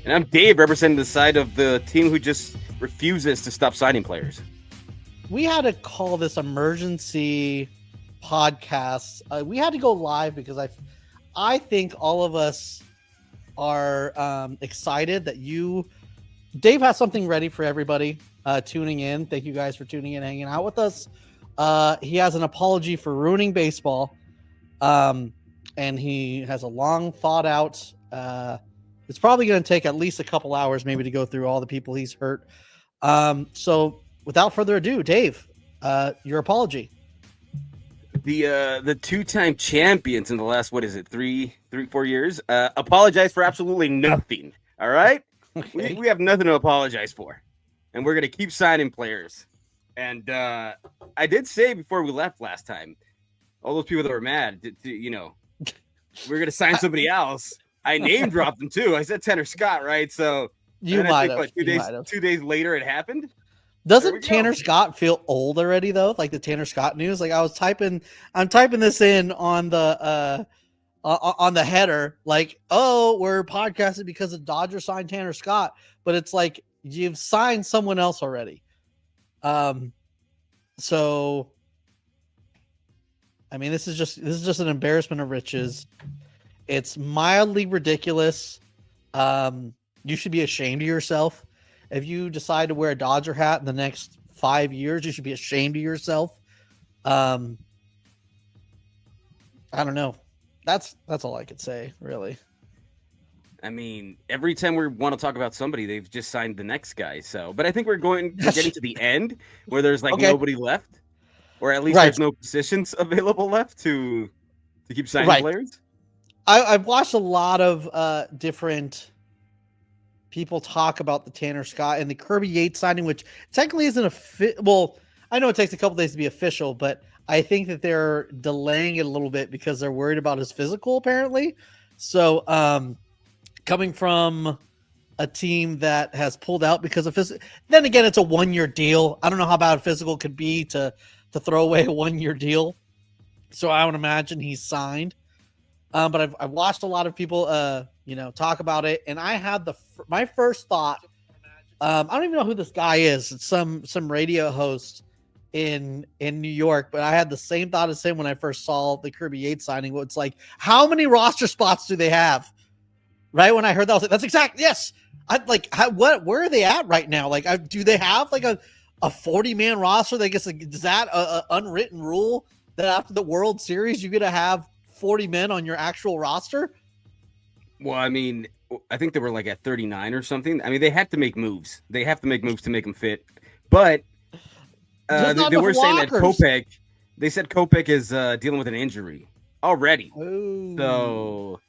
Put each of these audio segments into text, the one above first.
And I'm Dave, representing the side of the team who just refuses to stop signing players. We had to call this emergency podcast. We had to go live because I think all of us are excited that Dave has something ready for everybody tuning in. Thank you guys for tuning in, hanging out with us. He has an apology for ruining baseball. And he has a long thought out. It's probably going to take at least a couple hours maybe to go through all the people he's hurt. So without further ado, Dave, your apology. The two-time champions in the last, 4 years, apologize for absolutely nothing. All right? Okay. We have nothing to apologize for. And we're going to keep signing players. And I did say before we left last time, all those people that were mad, we're going to sign somebody else. I name dropped them too. I said Tanner Scott, right? So you might have. 2 days later it happened. Doesn't Tanner Scott feel old already though? Like the Tanner Scott news. Like I'm typing this in on the header. Like, oh, we're podcasting because the Dodgers signed Tanner Scott, but it's like you've signed someone else already. So I mean, this is just an embarrassment of riches. It's mildly ridiculous. You should be ashamed of yourself. If you decide to wear a Dodger hat in the next 5 years, you should be ashamed of yourself. I don't know. That's all I could say, really. I mean, every time we want to talk about somebody, they've just signed the next guy. So, but I think we're getting to the end where there's nobody left, or at least there's no positions available left to keep signing players. I've watched a lot of different people talk about the Tanner Scott and the Kirby Yates signing, which technically isn't well, I know it takes a couple days to be official, but I think that they're delaying it a little bit because they're worried about his physical, apparently. So, coming from a team that has pulled out because of physical, then again, it's a 1-year deal. I don't know how bad a physical could be to throw away a 1-year deal. So I would imagine he's signed. But I've watched a lot of people, talk about it, and I had my first thought. I don't even know who this guy is. It's some radio host in New York, but I had the same thought as him when I first saw the Kirby Yates signing. It's like, how many roster spots do they have? Right when I heard that, I was like, "That's exact." Yes, where are they at right now? Like, do they have like a 40-man roster? I guess is that a unwritten rule that after the World Series you're gonna have 40 men on your actual roster? Well, I mean, I think they were like at 39 or something. I mean, they had to make moves. They have to make moves to make them fit. But they were saying that Kopech, they said Kopech is dealing with an injury already. Ooh. So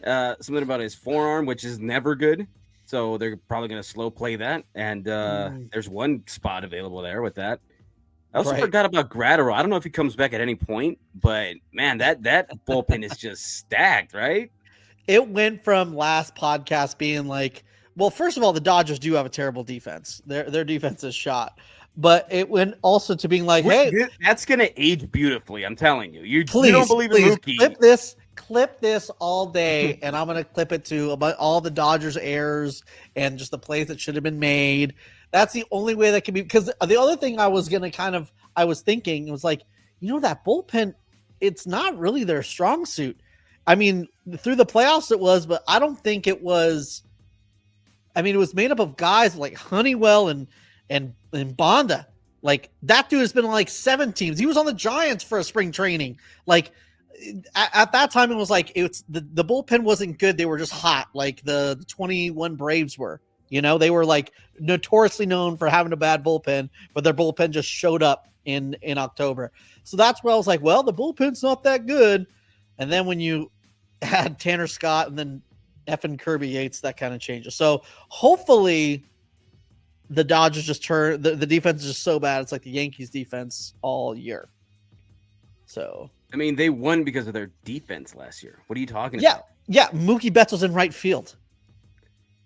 something about his forearm, which is never good. So they're probably going to slow play that. And there's one spot available there with that. I also forgot about Gratterall. I don't know if he comes back at any point, but man, that bullpen is just stacked, right? It went from last podcast being like, well, first of all, the Dodgers do have a terrible defense. Their defense is shot. But it went also to being like, hey, that's going to age beautifully. I'm telling you. You don't believe in Mookie. Clip this all day, and I'm going to clip it to about all the Dodgers errors and just the plays that should have been made. That's the only way that can be, because the other thing I was thinking, it was like, that bullpen, it's not really their strong suit. I mean, through the playoffs it was, but I don't think it was. I mean, it was made up of guys like Honeywell and Bonda. Like, that dude has been on like 7 teams. He was on the Giants for a spring training. Like, at that time, it was like, it's the bullpen wasn't good. They were just hot, like the 21 Braves were. They were like notoriously known for having a bad bullpen, but their bullpen just showed up in October. So that's where I was like, well, the bullpen's not that good. And then when you had Tanner Scott and then effing Kirby Yates, that kind of changes. So hopefully the Dodgers just turn the defense is just so bad. It's like the Yankees defense all year. So, I mean, they won because of their defense last year. What are you talking about? Yeah. Mookie Betts was in right field,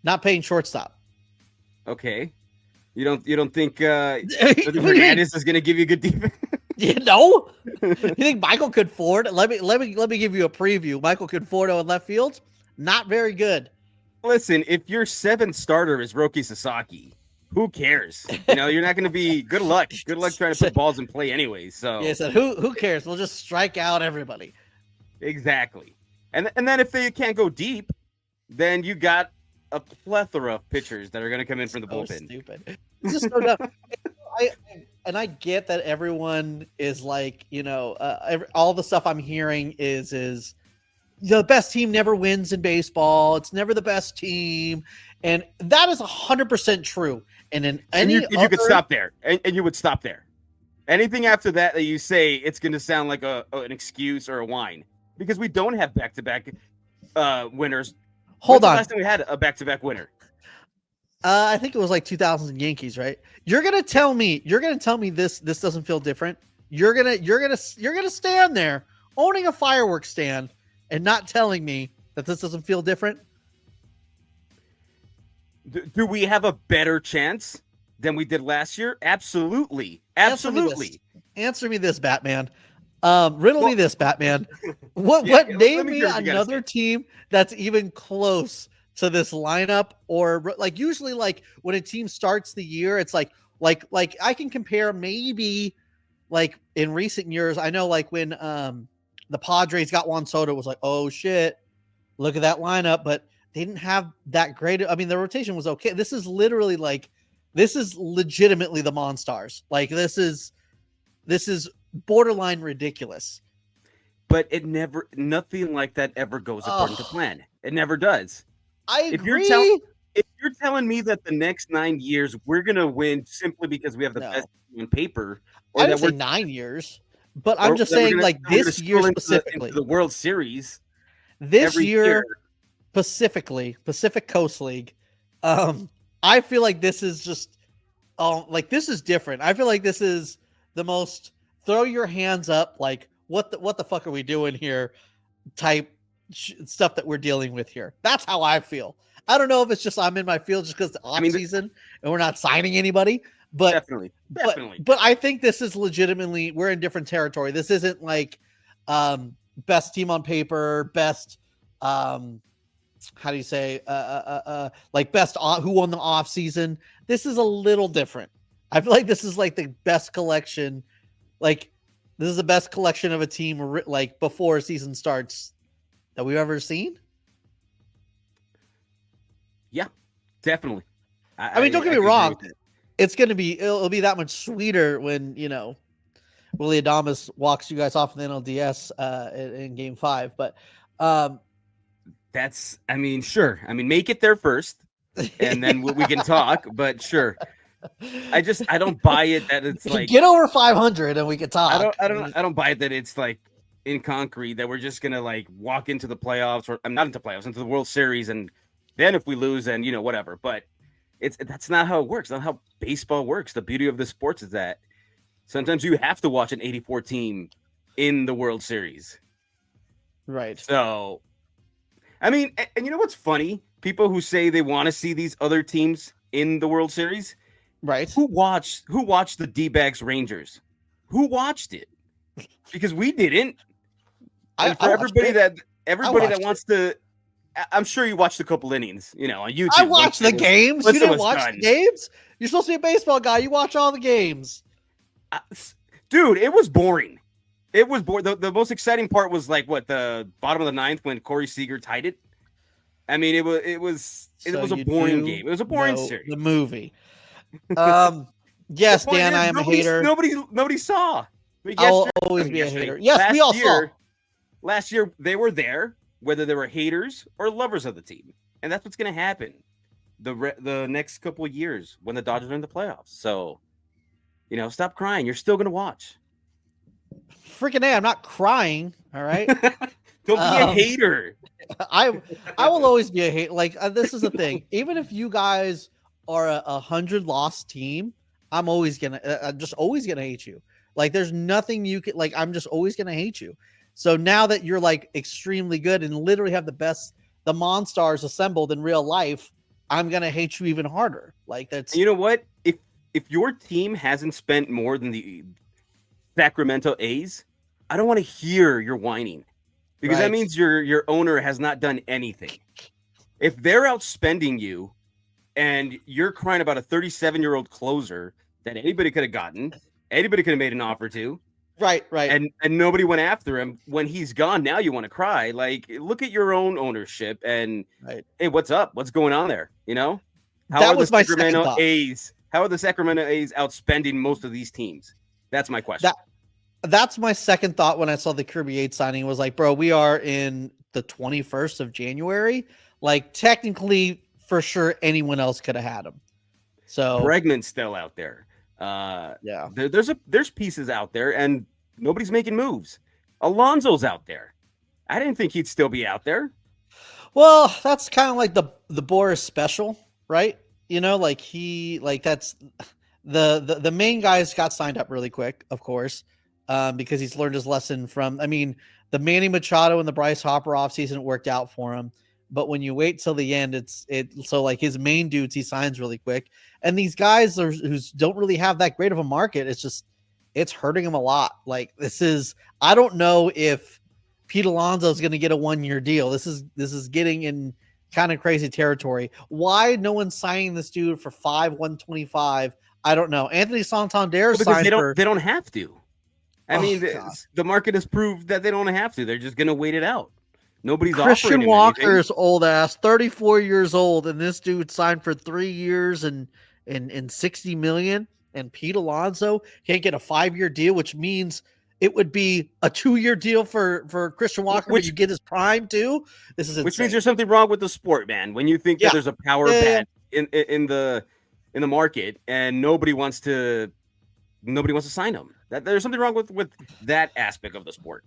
not paying shortstop. Okay. You don't think Hernandez is going to give you a good defense? You think Micheal Conforto? Let me give you a preview. Micheal Conforto in left field, not very good. Listen, if your seventh starter is Roki Sasaki, who cares? You know, you're not going to be. Good luck. Good luck trying to put balls in play anyway. So yeah, so who cares? We'll just strike out everybody. Exactly. And then if they can't go deep, then you got a plethora of pitchers that are going to come in from the bullpen. Stupid. It's just so dumb. I get that everyone is like, all the stuff I'm hearing is the best team never wins in baseball. It's never the best team. And that is 100% true. And in you could stop there and you would stop there. Anything after that you say, it's going to sound like an excuse or a whine, because we don't have back-to-back winners. Hold on. Last time we had a back-to-back winner? I think it was like 2000 Yankees, right? You're gonna tell me this doesn't feel different. You're gonna stand there owning a fireworks stand and not telling me that this doesn't feel different. Do we have a better chance than we did last year? Absolutely. Answer me this, Batman. Riddle me this, Batman. What name me another team that's even close to this lineup? Or like usually, like when a team starts the year, it's like I can compare maybe like in recent years. I know like when the Padres got Juan Soto, it was like, oh shit, look at that lineup, but they didn't have that great. I mean, the rotation was okay. This is legitimately the Monstars. Like this is borderline ridiculous. But nothing like that ever goes according to plan. It never does. I agree. If you're telling me that the next 9 years we're gonna win simply because we have the best team on paper, or I didn't say 9 years, but I'm just saying like this year specifically, into the World Series. This year specifically, Pacific Coast League. I feel like this is just, this is different. I feel like this is the most throw your hands up, like what the fuck are we doing here type stuff that we're dealing with here. That's how I feel. I don't know if it's just I'm in my field just because the off season and we're not signing anybody, but definitely. But I think this is legitimately, we're in different territory. This isn't like best team on paper, best how do you say like best who won the off season. This is a little different. I feel like this is like the best collection. Like this is the best collection of a team like before season starts that we've ever seen. Yeah, definitely. I mean, don't get me wrong. It'll be that much sweeter when, Willy Adames walks you guys off in the NLDS in game 5. But sure. Make it there first and then we can talk, but sure. I don't buy it that it's like get over 500 and we can talk. I don't buy it that it's like in concrete that we're just gonna like walk into the playoffs, or I'm not into playoffs, into the World Series, and then if we lose, then whatever. But that's not how it works. Not how baseball works. The beauty of the sports is that sometimes you have to watch an 84 team in the World Series. Right. So, and you know what's funny? People who say they want to see these other teams in the World Series. Right. Who watched the D-backs Rangers? Who watched it? Because we didn't. Everybody that wants to, I'm sure you watched a couple innings, on YouTube. I watched the games. You didn't watch the games? You're supposed to be a baseball guy. You watch all the games. Dude, it was boring. It was boring. The most exciting part was like the bottom of the 9th when Corey Seager tied it. It was a boring game. It was a boring series. The movie. Yes, Dan, I am a hater. Nobody saw. I'll always be a hater. Yes, we all saw. Last year, they were there, whether they were haters or lovers of the team. And that's what's going to happen the next couple of years when the Dodgers are in the playoffs. So, stop crying. You're still going to watch. Freaking A, I'm not crying, all right? Don't be a hater. I will always be a hater. Like, this is the thing. Even if you guys are a 100-loss team, I'm just always gonna hate you. Like, there's nothing you can, like, I'm just always gonna hate you. So now that you're like extremely good and literally have the Monstars assembled in real life, I'm gonna hate you even harder. Like, that's, you know what? If your team hasn't spent more than the Sacramento A's, I don't want to hear your whining, because that means your owner has not done anything. if they're outspending you and you're crying about a 37-year-old closer that anybody could have gotten, anybody could have made an offer to. Right. And nobody went after him when he's gone. Now you want to cry. Like, look at your own ownership and hey, what's up? What's going on there? You know, that was my second thought. How are the Sacramento A's outspending most of these teams? That's my question. That's my second thought when I saw the Kirby Yates signing. Was like, bro, we are in the 21st of January. Like, technically, for sure, anyone else could have had him. So Bregman's still out there. There's pieces out there, and nobody's making moves. Alonso's out there. I didn't think he'd still be out there. Well, that's kind of like the Boris special, right? You know, like that's the main guys got signed up really quick, of course, because he's learned his lesson from. I mean, the Manny Machado and the Bryce Harper offseason worked out for him. But when you wait till the end, so like his main dudes he signs really quick, and these guys who don't really have that great of a market, it's hurting him a lot. Like I don't know if Pete Alonso is going to get a 1-year deal. This is getting in kind of crazy territory. Why no one's signing this dude for $125? I don't know. Anthony Santander signed they don't have to. I mean, the market has proved that they don't have to. They're just going to wait it out. Nobody's Christian Walker's old ass, 34 years old, and this dude signed for 3 years and 60 million. And Pete Alonso can't get a 5-year deal, which means it would be a 2-year deal for Christian Walker, but you get his prime too. This is insane. Which means there's something wrong with the sport, man. When you think that there's a power bat in the market and nobody wants to sign him. That there's something wrong with that aspect of the sport.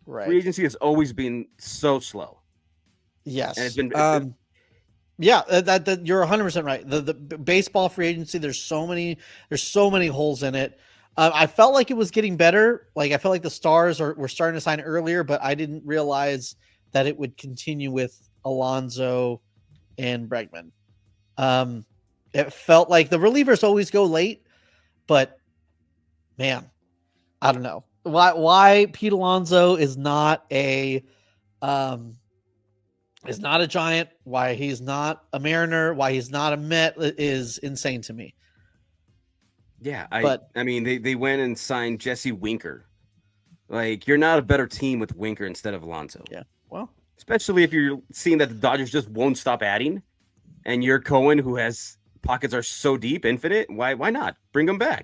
Right. Free agency has always been so slow. Yes. And it's been that you're 100% right. The baseball free agency, there's so many holes in it. I felt like it was getting better. Like I felt like the Stars were starting to sign earlier, but I didn't realize that it would continue with Alonso and Bregman. It felt like the relievers always go late, but man, I don't know why Pete Alonso is not a Giant, why he's not a Mariner, why he's not a Met is insane to me. Yeah, I mean, they went and signed Jesse Winker. Like, you're not a better team with Winker instead of Alonso. Yeah, well, especially if you're seeing that the Dodgers just won't stop adding, and you're Cohen, who has pockets are so deep, infinite. Why not bring him back?